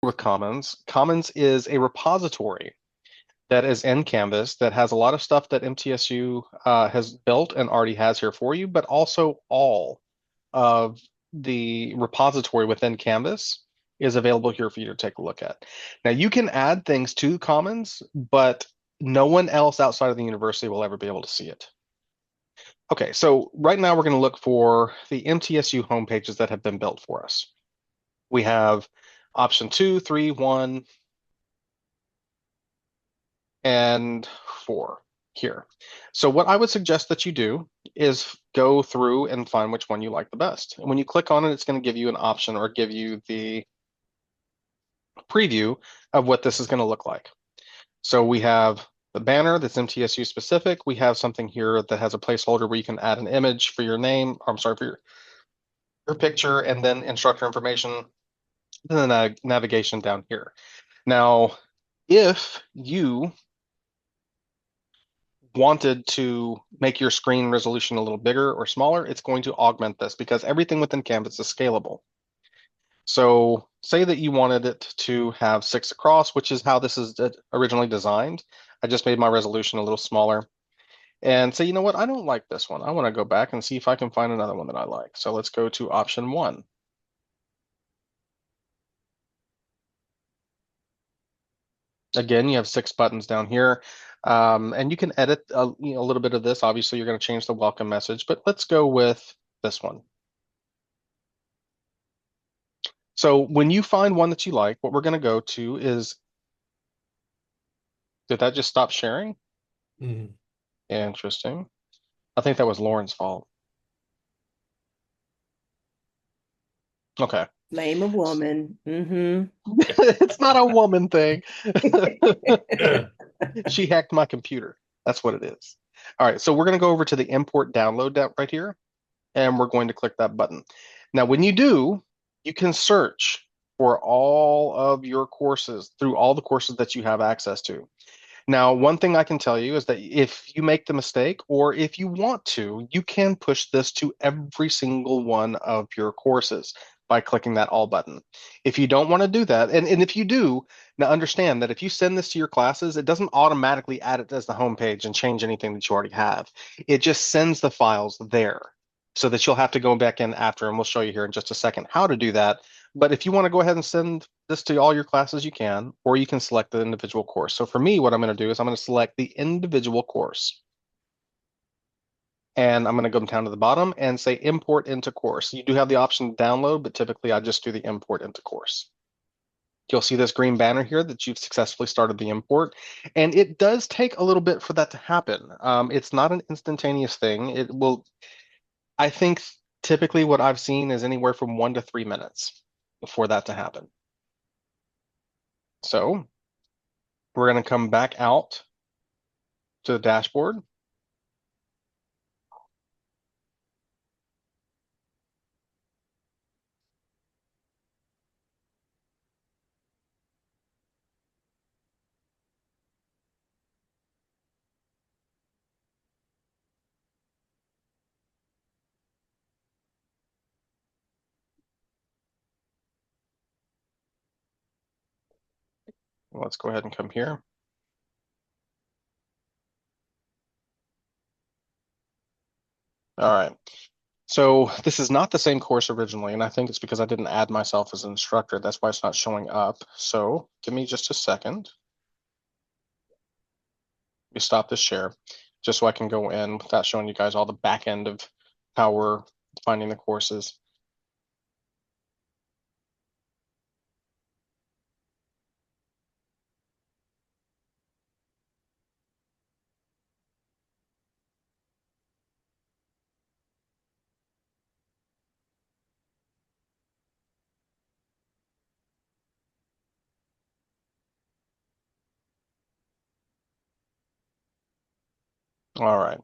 with Commons. Commons is a repository that is in Canvas that has a lot of stuff that MTSU has built and already has here for you, but also all of the repository within Canvas is available here for you to take a look at. Now, you can add things to Commons, but no one else outside of the university will ever be able to see it. Okay, so right now we're going to look for the MTSU homepages that have been built for us. We have option 2, 3, 1, and 4 here. So what I would suggest that you do is go through and find which one you like the best. And when you click on it, it's going to give you an option or give you the preview of what this is going to look like. So we have the banner that's MTSU specific. We have something here that has a placeholder where you can add an image for your name, or I'm sorry, for your picture, and then instructor information, and then navigation down here. Now, if you wanted to make your screen resolution a little bigger or smaller, it's going to augment this because everything within Canvas is scalable. So say that you wanted it to have 6 across, which is how this is originally designed. I just made my resolution a little smaller and say, you know what, I don't like this one. I want to go back and see if I can find another one that I like. So let's go to option 1. Again, you have 6 buttons down here. And you can edit a little bit of this. Obviously, you're going to change the welcome message, but let's go with this one. So when you find one that you like, what we're going to go to is, did that just stop sharing? Mhm. Interesting. I think that was Lauren's fault. Okay. Blame a woman. It's not a woman thing. She hacked my computer. That's what it is. All right, so we're going to go over to the import download right here, and we're going to click that button. Now, when you do, you can search for all of your courses through all the courses that you have access to. Now, one thing I can tell you is that if you make the mistake or if you want to, you can push this to every single one of your courses by clicking that all button. If you don't want to do that, and if you do, now understand that if you send this to your classes, it doesn't automatically add it as the home page and change anything that you already have. It just sends the files there so that you'll have to go back in after, and we'll show you here in just a second how to do that. But if you want to go ahead and send this to all your classes, you can, or you can select the individual course. So for me, what I'm going to do is I'm going to select the individual course. And I'm going to go down to the bottom and say import into course. You do have the option to download, but typically I just do the import into course. You'll see this green banner here that you've successfully started the import. And it does take a little bit for that to happen. It's not an instantaneous thing. It will, I think typically what I've seen is anywhere from 1 to 3 minutes for that to happen. So we're going to come back out to the dashboard. Let's go ahead and come here. All right. So this is not the same course originally, and I think it's because I didn't add myself as an instructor. That's why it's not showing up. So give me just a second. We stop this share just so I can go in without showing you guys all the back end of how we're finding the courses. All right.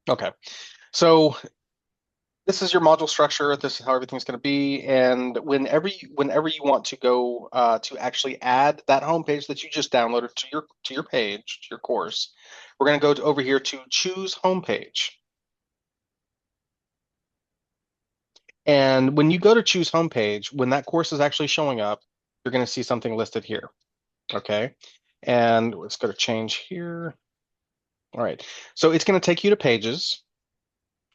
Okay. So this is your module structure. This is how everything's going to be. And whenever you want to go to actually add that home page that you just downloaded to your page, to your course, we're going to go over here to choose home page. And when you go to choose home page, when that course is actually showing up, you're going to see something listed here. Okay. And let's go to change here. All right. So it's going to take you to pages.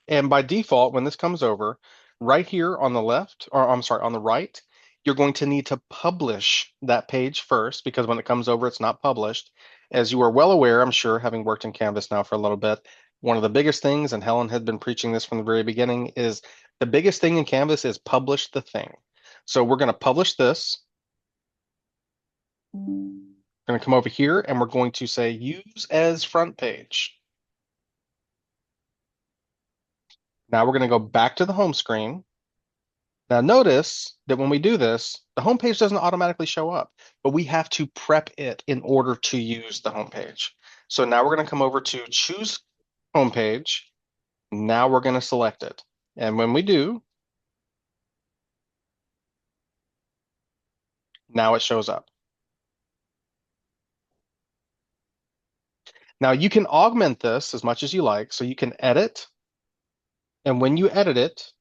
And by default, when this comes over, right here on the left, or I'm sorry, on the right, you're going to need to publish that page first because when it comes over, it's not published. As you are well aware, I'm sure, having worked in Canvas now for a little bit, one of the biggest things, and Helen had been preaching this from the very beginning, is the biggest thing in Canvas is publish the thing. So we're going to publish this. We're going to come over here and we're going to say use as front page. Now we're going to go back to the home screen. Now notice that when we do this, the home page doesn't automatically show up, but we have to prep it in order to use the home page. So now we're going to come over to choose home page. Now we're going to select it. And when we do, now it shows up. Now you can augment this as much as you like. So you can edit. And when you edit it,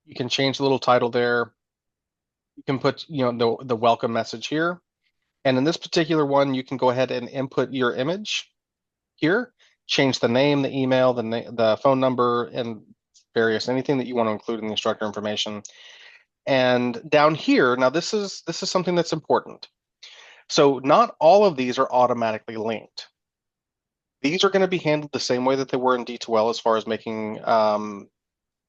you can change the little title there. You can put, the welcome message here. And in this particular one, you can go ahead and input your image here, change the name, the email, the phone number, and anything that you want to include in the instructor information. And down here, now this is something that's important. So not all of these are automatically linked. These are going to be handled the same way that they were in D2L as far as making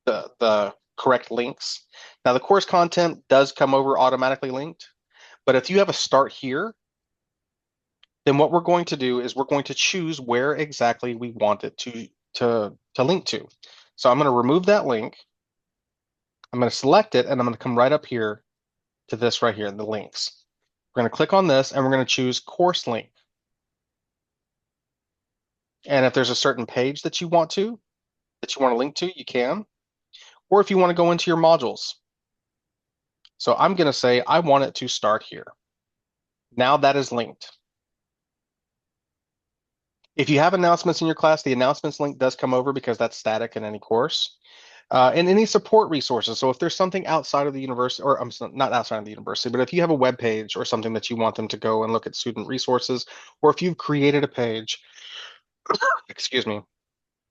the correct links. Now the course content does come over automatically linked, but if you have a start here, then what we're going to do is we're going to choose where exactly we want it to link to. So I'm going to remove that link. I'm going to select it and I'm going to come right up here to this right here, the links. We're going to click on this and we're going to choose course link. And if there's a certain page that you want to link to, you can. Or if you want to go into your modules. So I'm going to say I want it to start here. Now that is linked. If you have announcements in your class, the announcements link does come over because that's static in any course. And any support resources. So if there's something outside of the university, or not outside of the university, but if you have a web page or something that you want them to go and look at student resources, or if you've created a page, excuse me,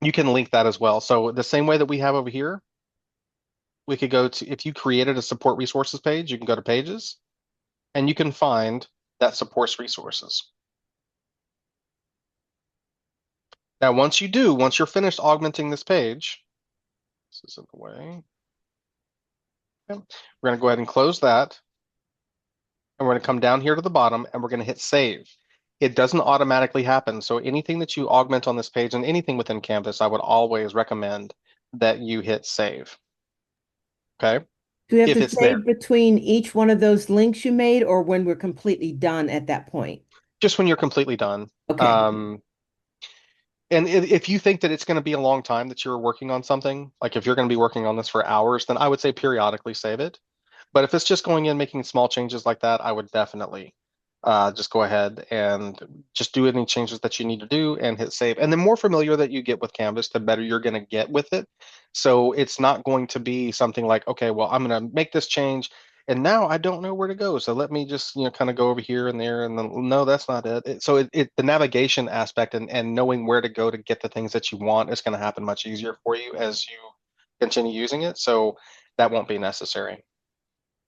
you can link that as well. So the same way that we have over here, we could go to, if you created a support resources page, you can go to pages and you can find that supports resources. Now, once you're finished augmenting this page, this is in the way. Okay. We're going to go ahead and close that. And we're going to come down here to the bottom and we're going to hit save. It doesn't automatically happen. So anything that you augment on this page and anything within Canvas, I would always recommend that you hit save. Okay. Do we have If to it's there, save between each one of those links you made or when we're completely done at that point? just when you're completely done. Okay. Um, and if you think that it's going to be a long time that you're working on something, like if you're going to be working on this for hours, then I would say periodically save it. But if it's just going in making small changes like that, I would definitely just go ahead and just do any changes that you need to do and hit save. And the more familiar that you get with Canvas, the better you're going to get with it. So it's not going to be something like, okay, well, I'm going to make this change and now I don't know where to go. So let me just, kind of go over here and there and then no, that's not it. The navigation aspect and knowing where to go to get the things that you want is going to happen much easier for you as you continue using it. So that won't be necessary.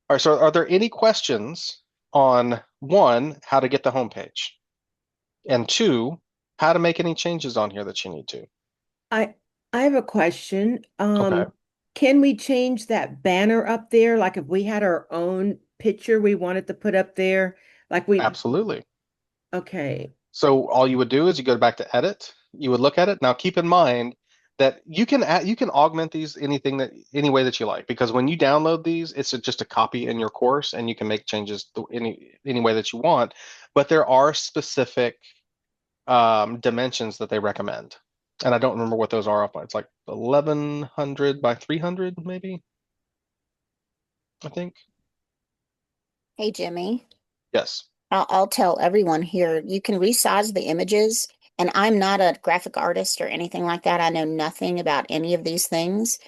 All right, so are there any questions on one, how to get the homepage, and two, how to make any changes on here that you need to? I I have a question. Okay, Can we change that banner up there? Like if we had our own picture we wanted to put up there, like absolutely. okay. So all you would do is you go back to edit, you would look at it. Now keep in mind that you can add, you can augment these anything that any way that you like, because when you download these, it's just a copy in your course and you can make changes any way that you want. But there are specific dimensions that they recommend. And I don't remember what those are off by. It's like 1100 by 300, maybe, I think. Hey, Jimmy, Yes. I'll tell everyone here, you can resize the images, and I'm not a graphic artist or anything like that. I know nothing about any of these things.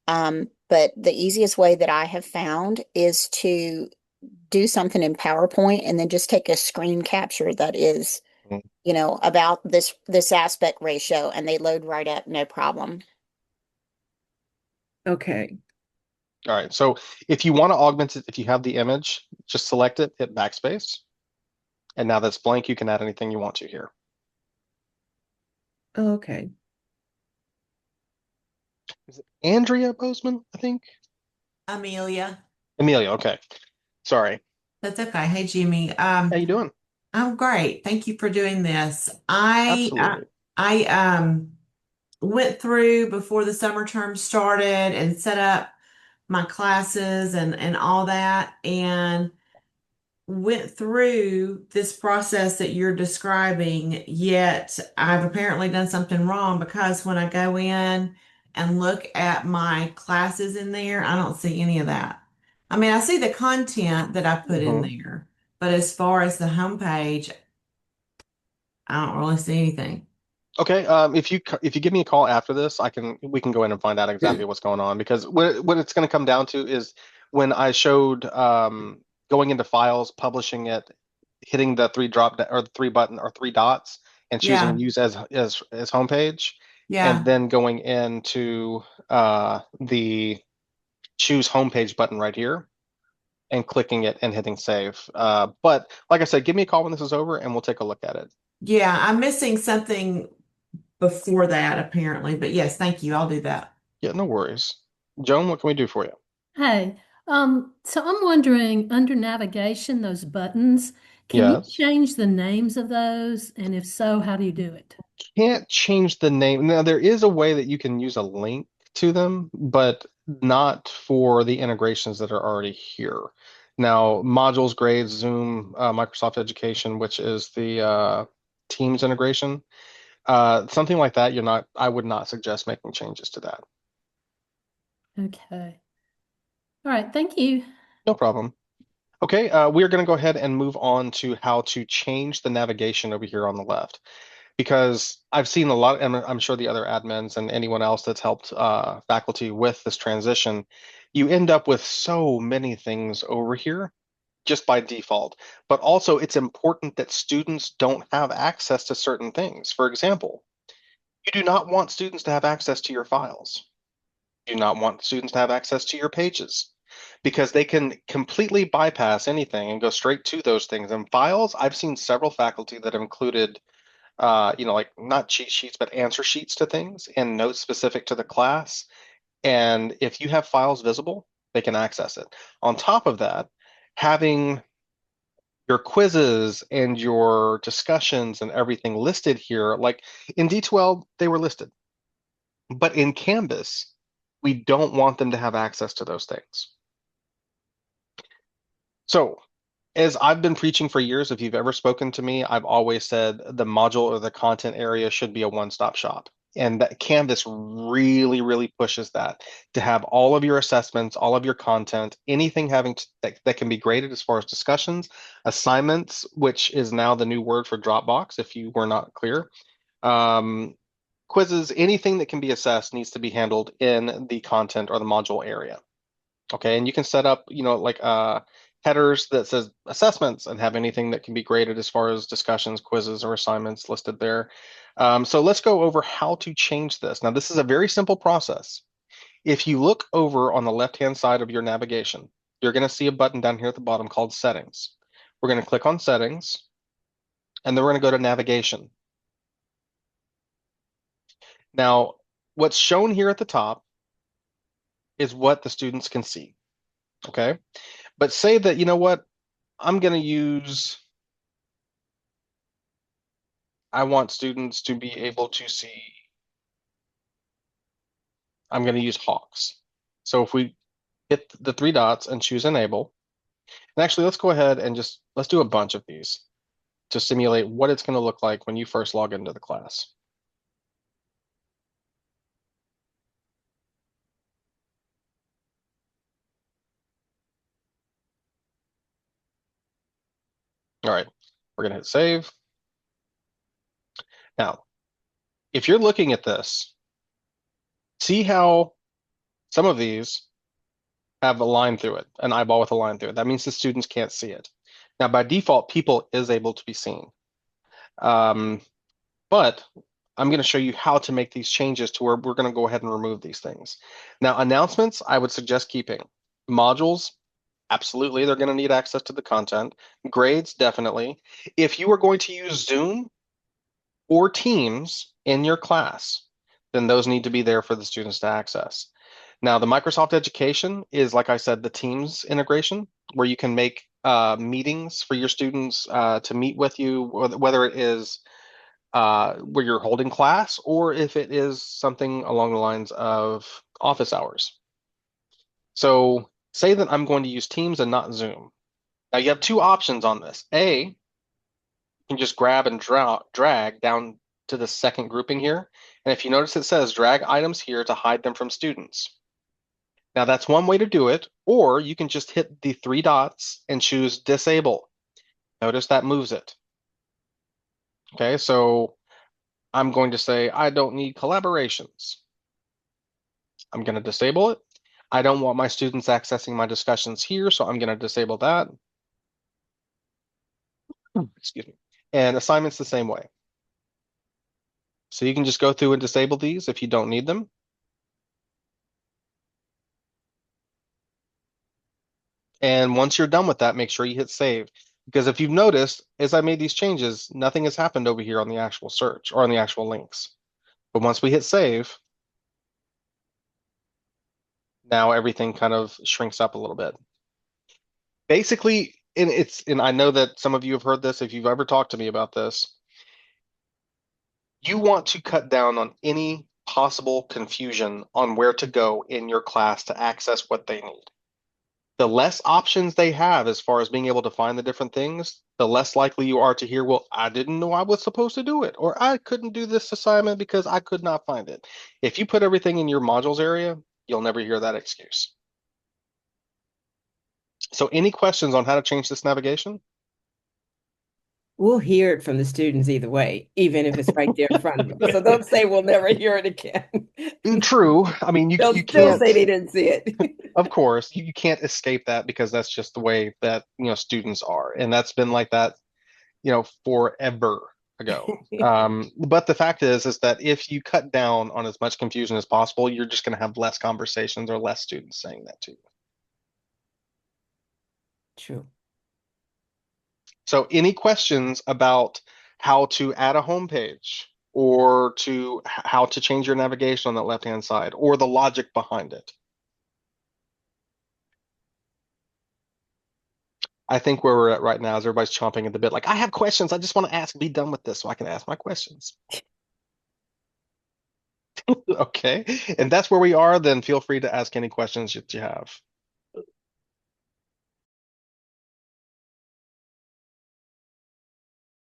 But the easiest way that I have found is to do something in PowerPoint and then just take a screen capture that is, Mhm. about this aspect ratio, and they load right up, no problem. Okay. All right. So if you want to augment it, if you have the image, just select it, hit backspace. And now that's blank. You can add anything you want to here. Okay. Is it Andrea Bozeman, I think? Amelia. Amelia. Okay. Sorry. That's okay. Hey, Jimmy. How you doing? I'm great. Thank you for doing this. Absolutely. I went through before the summer term started and set up my classes and all that, and went through this process that you're describing, yet I've apparently done something wrong because when I go in and look at my classes in there, I don't see any of that. I mean, I see the content that I put in Mhm. there, but as far as the homepage, I don't really see anything. Okay, if you give me a call after this, we can go in and find out exactly what's going on, because what it's going to come down to is when I showed going into files, publishing it, hitting the or the three button or three dots and choosing Yeah, use as homepage, and yeah, then going into the choose homepage button right here and clicking it and hitting save. But like I said, give me a call when this is over and we'll take a look at it. yeah. I'm missing something before that, apparently, but yes, thank you. I'll do that. Yeah, no worries. Joan, what can we do for you? Hey, so I'm wondering, under navigation, those buttons, can you Yes. change the names of those? And if so, how do you do it? Can't change the name. Now, there is a way that you can use a link to them, but not for the integrations that are already here. Now, modules, grades, Zoom, Microsoft Education, which is the Teams integration, something like that, I would not suggest making changes to that. Okay. All right, thank you. No problem. Okay, we are going to go ahead and move on to how to change the navigation over here on the left, because I've seen a lot, and I'm sure the other admins and anyone else that's helped faculty with this transition, you end up with so many things over here just by default. But also, it's important that students don't have access to certain things. For example, you do not want students to have access to your files. You do not want students to have access to your pages, because they can completely bypass anything and go straight to those things. And files, I've seen several faculty that have included like not cheat sheets, but answer sheets to things and notes specific to the class. And if you have files visible, they can access it. On top of that, having your quizzes and your discussions and everything listed here, like in D12, they were listed, but in Canvas, we don't want them to have access to those things. So as I've been preaching for years, if you've ever spoken to me, I've always said the module or the content area should be a one-stop shop. And that Canvas really, really pushes that, to have all of your assessments, all of your content, anything that can be graded as far as discussions, assignments, which is now the new word for Dropbox, if you were not clear. Um, quizzes, anything that can be assessed needs to be handled in the content or the module area. Okay, and you can set up, like headers that says assessments and have anything that can be graded as far as discussions, quizzes, or assignments listed there. So let's go over how to change this. Now, this is a very simple process. If you look over on the left-hand side of your navigation, you're going to see a button down here at the bottom called Settings. We're going to click on Settings, and then we're going to go to Navigation. Now, what's shown here at the top is what the students can see. Okay, but say that, you know what, I'm going to use I want students to be able to see I'm going to use Hawks. So if we hit the three dots and choose enable, and actually let's go ahead and let's do a bunch of these to simulate what it's going to look like when you first log into the class. All right, we're going to hit save. Now, if you're looking at this, see how some of these have a line through it, an eyeball with a line through it. That means the students can't see it. Now, by default, people is able to be seen. But I'm going to show you how to make these changes to where we're going to go ahead and remove these things. Now, announcements, I would suggest keeping. Modules, absolutely, they're going to need access to the content. Grades, definitely. If you are going to use Zoom or Teams in your class, then those need to be there for the students to access. Now, the Microsoft Education is, like I said, the Teams integration where you can make meetings for your students to meet with you, whether it is where you're holding class or if it is something along the lines of office hours. So say that I'm going to use Teams and not Zoom. Now you have two options on this. A, you can just grab and drag down to the second grouping here. And if you notice it says drag items here to hide them from students. Now that's one way to do it, or you can just hit the three dots and choose disable. Notice that moves it. Okay, so I'm going to say I don't need collaborations. I'm going to disable it. I don't want my students accessing my discussions here, so I'm going to disable that. Excuse me. And assignments the same way. So you can just go through and disable these if you don't need them. And once you're done with that, make sure you hit save. Because if you've noticed, as I made these changes, nothing has happened over here on the actual search or on the actual links. But once we hit save, now everything kind of shrinks up a little bit. Basically, and I know that some of you have heard this if you've ever talked to me about this. You want to cut down on any possible confusion on where to go in your class to access what they need. The less options they have as far as being able to find the different things, the less likely you are to hear, well, I didn't know I was supposed to do it, or I couldn't do this assignment because I could not find it. If you put everything in your modules area, you'll never hear that excuse. So any questions on how to change this navigation? We'll hear it from the students either way, even if it's right there in front of them. So don't say we'll never hear it again. True. I mean, They'll you still can't, say they didn't see it. of course, you can't escape that because that's just the way that, students are. And that's been like that, forever ago. But the fact is that if you cut down on as much confusion as possible, you're just going to have less conversations or less students saying that to you. True. So any questions about how to add a home page or how to change your navigation on that left-hand side or the logic behind it? I think where we're at right now is everybody's chomping at the bit. Like, I have questions. I just want to ask, be done with this so I can ask my questions. Okay. And that's where we are. Then feel free to ask any questions that you have.